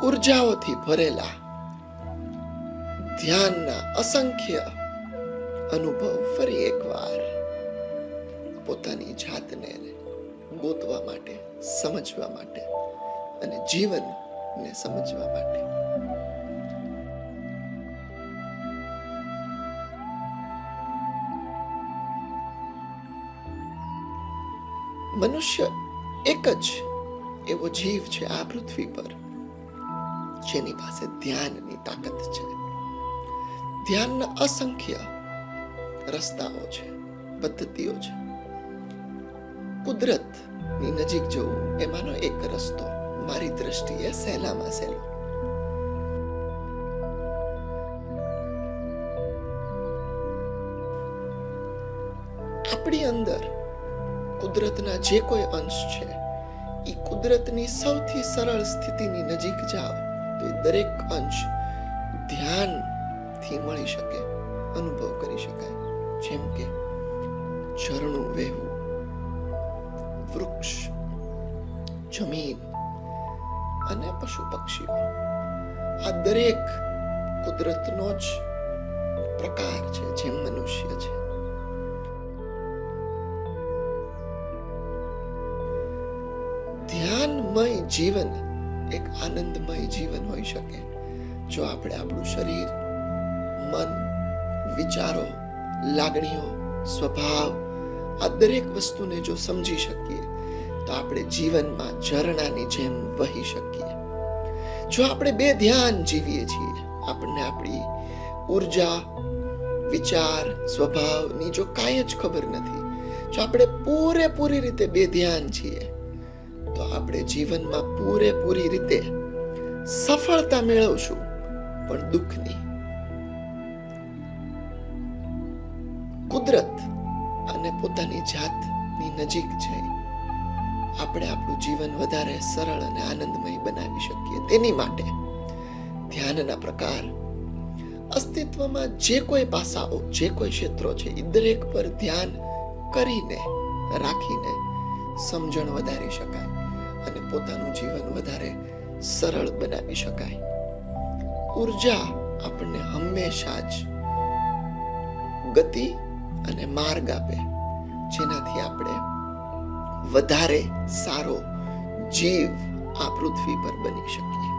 ઉર્જાઓથી ભરેલા ધ્યાનના અસંખ્ય અનુભવ ફરી એકવાર પોતાની જાતને ગોતવા માટે, સમજવા માટે અને જીવનને સમજવા માટે. મનુષ્ય એક જ એવો જીવ છે આ પૃથ્વી પર જેની પાસે ધ્યાનની તાકાત છે. ધ્યાનના અસંખ્ય રસ્તાઓ છે, પદ્ધતિઓ છે. કુદરતની નજીક જવું એમાંનો એક રસ્તો મારી દ્રષ્ટિએ સહેલામાં સહેલો. આપણી અંદર કુદરતના જે કોઈ અંશ છે એ કુદરતની સૌથી સરળ સ્થિતિની નજીક જાઓ તો એ દરેક અંશ ધ્યાનથી મળી શકે, અનુભવ કરી શકાય. જેમ કે ઝરણું વહેવું, વૃક્ષ, જમીન અને પશુ પક્ષીઓ, આ દરેક કુદરતનો જ પ્રકાર છે, જેમ મનુષ્ય છે. ધ્યાનમય જીવન એક આનંદમય જીવન હોઈ શકે જો આપણે આપણું શરીર, મન, વિચારો, લાગણીઓ, સ્વભાવ આ દરેક વસ્તુને જો સમજી શકીએ તો આપણે જીવનમાં ઝરણાની જેમ વહી શકીએ. જો આપણે બે ધ્યાન જીવીએ છીએ, આપણને આપણી ઉર્જા, વિચાર, સ્વભાવની જો કાંઈ જ ખબર નથી, જો આપણે પૂરેપૂરી રીતે બે ધ્યાન છીએ તો આપણે જીવનમાં પૂરેપૂરી રીતે સફળતા મેળવશું, પણ દુઃખની. કુદરત અને પોતાની જાતની નજીક જઈ આપણે આપણું જીવન વધારે સરળ અને આનંદમય બનાવી શકીએ. તેની માટે ધ્યાનના પ્રકાર, અસ્તિત્વમાં જે કોઈ પાસાઓ, જે કોઈ ક્ષેત્રો છે એ દરેક પર ધ્યાન કરીને, રાખીને સમજણ વધારી શકાય અને પોતાનું જીવન વધારે સરળ બનાવી શકાય. ઉર્જા આપણને હંમેશા જ ગતિ અને માર્ગ આપે, જેનાથી આપણે વધારે સારો જીવ આ પૃથ્વી પર બની શકીએ.